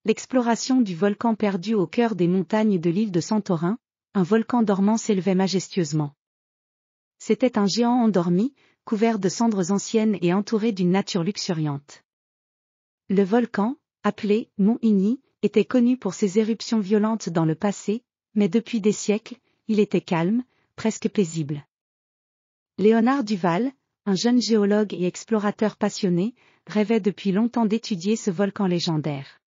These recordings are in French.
l'exploration du volcan perdu au cœur des montagnes de l'île de Santorin, un volcan dormant s'élevait majestueusement. C'était un géant endormi, couvert de cendres anciennes et entouré d'une nature luxuriante. Le volcan, appelé Mont Igny, était connu pour ses éruptions violentes dans le passé, mais depuis des siècles, il était calme, presque paisible. Léonard Duval, un jeune géologue et explorateur passionné, rêvait depuis longtemps d'étudier ce volcan légendaire.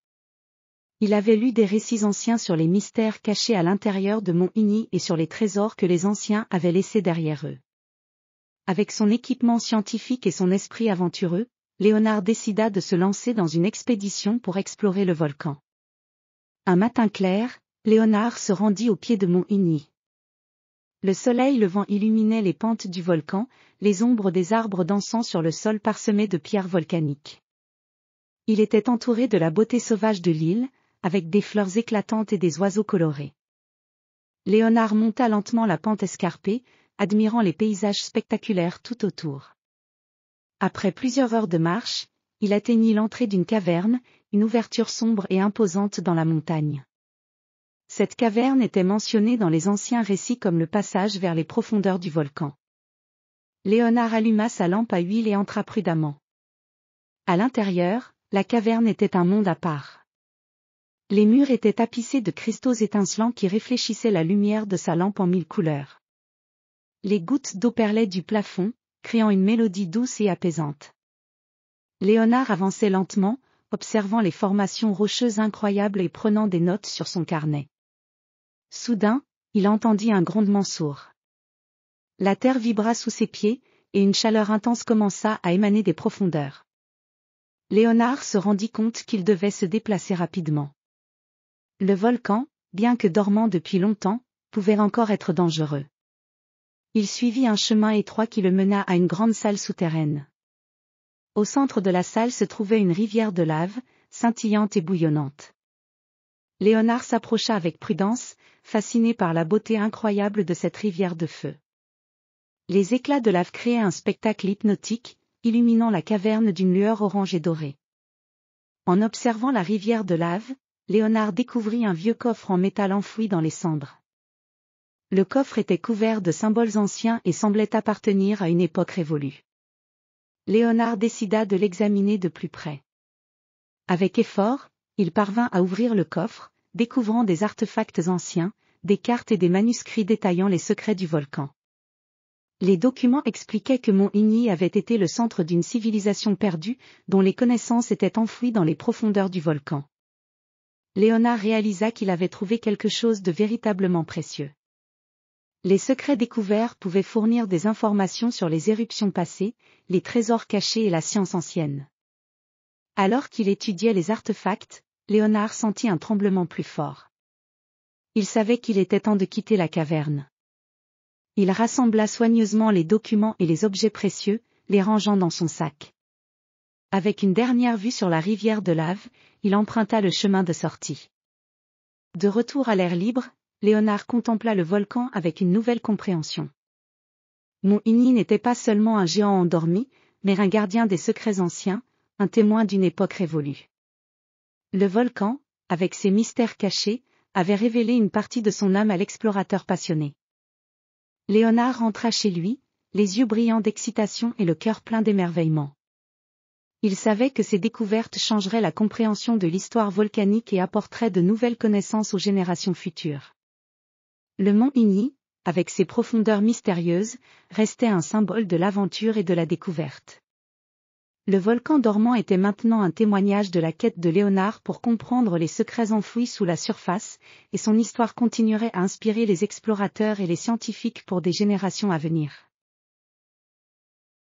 Il avait lu des récits anciens sur les mystères cachés à l'intérieur de Mont Igny et sur les trésors que les anciens avaient laissés derrière eux. Avec son équipement scientifique et son esprit aventureux, Léonard décida de se lancer dans une expédition pour explorer le volcan. Un matin clair, Léonard se rendit au pied de Mont Igny. Le soleil levant illuminait les pentes du volcan, les ombres des arbres dansant sur le sol parsemé de pierres volcaniques. Il était entouré de la beauté sauvage de l'île, avec des fleurs éclatantes et des oiseaux colorés. Léonard monta lentement la pente escarpée, admirant les paysages spectaculaires tout autour. Après plusieurs heures de marche, il atteignit l'entrée d'une caverne, une ouverture sombre et imposante dans la montagne. Cette caverne était mentionnée dans les anciens récits comme le passage vers les profondeurs du volcan. Léonard alluma sa lampe à huile et entra prudemment. À l'intérieur, la caverne était un monde à part. Les murs étaient tapissés de cristaux étincelants qui réfléchissaient la lumière de sa lampe en 1000 couleurs. Les gouttes d'eau perlaient du plafond, créant une mélodie douce et apaisante. Léonard avançait lentement, observant les formations rocheuses incroyables et prenant des notes sur son carnet. Soudain, il entendit un grondement sourd. La terre vibra sous ses pieds, et une chaleur intense commença à émaner des profondeurs. Léonard se rendit compte qu'il devait se déplacer rapidement. Le volcan, bien que dormant depuis longtemps, pouvait encore être dangereux. Il suivit un chemin étroit qui le mena à une grande salle souterraine. Au centre de la salle se trouvait une rivière de lave, scintillante et bouillonnante. Léonard s'approcha avec prudence, fasciné par la beauté incroyable de cette rivière de feu. Les éclats de lave créaient un spectacle hypnotique, illuminant la caverne d'une lueur orange et dorée. En observant la rivière de lave, Léonard découvrit un vieux coffre en métal enfoui dans les cendres. Le coffre était couvert de symboles anciens et semblait appartenir à une époque révolue. Léonard décida de l'examiner de plus près. Avec effort, il parvint à ouvrir le coffre, découvrant des artefacts anciens, des cartes et des manuscrits détaillant les secrets du volcan. Les documents expliquaient que Mont Igny avait été le centre d'une civilisation perdue, dont les connaissances étaient enfouies dans les profondeurs du volcan. Léonard réalisa qu'il avait trouvé quelque chose de véritablement précieux. Les secrets découverts pouvaient fournir des informations sur les éruptions passées, les trésors cachés et la science ancienne. Alors qu'il étudiait les artefacts, Léonard sentit un tremblement plus fort. Il savait qu'il était temps de quitter la caverne. Il rassembla soigneusement les documents et les objets précieux, les rangeant dans son sac. Avec une dernière vue sur la rivière de lave, il emprunta le chemin de sortie. De retour à l'air libre, Léonard contempla le volcan avec une nouvelle compréhension. Mont Igny n'était pas seulement un géant endormi, mais un gardien des secrets anciens, un témoin d'une époque révolue. Le volcan, avec ses mystères cachés, avait révélé une partie de son âme à l'explorateur passionné. Léonard rentra chez lui, les yeux brillants d'excitation et le cœur plein d'émerveillement. Il savait que ces découvertes changeraient la compréhension de l'histoire volcanique et apporteraient de nouvelles connaissances aux générations futures. Le mont Igny, avec ses profondeurs mystérieuses, restait un symbole de l'aventure et de la découverte. Le volcan dormant était maintenant un témoignage de la quête de Léonard pour comprendre les secrets enfouis sous la surface, et son histoire continuerait à inspirer les explorateurs et les scientifiques pour des générations à venir.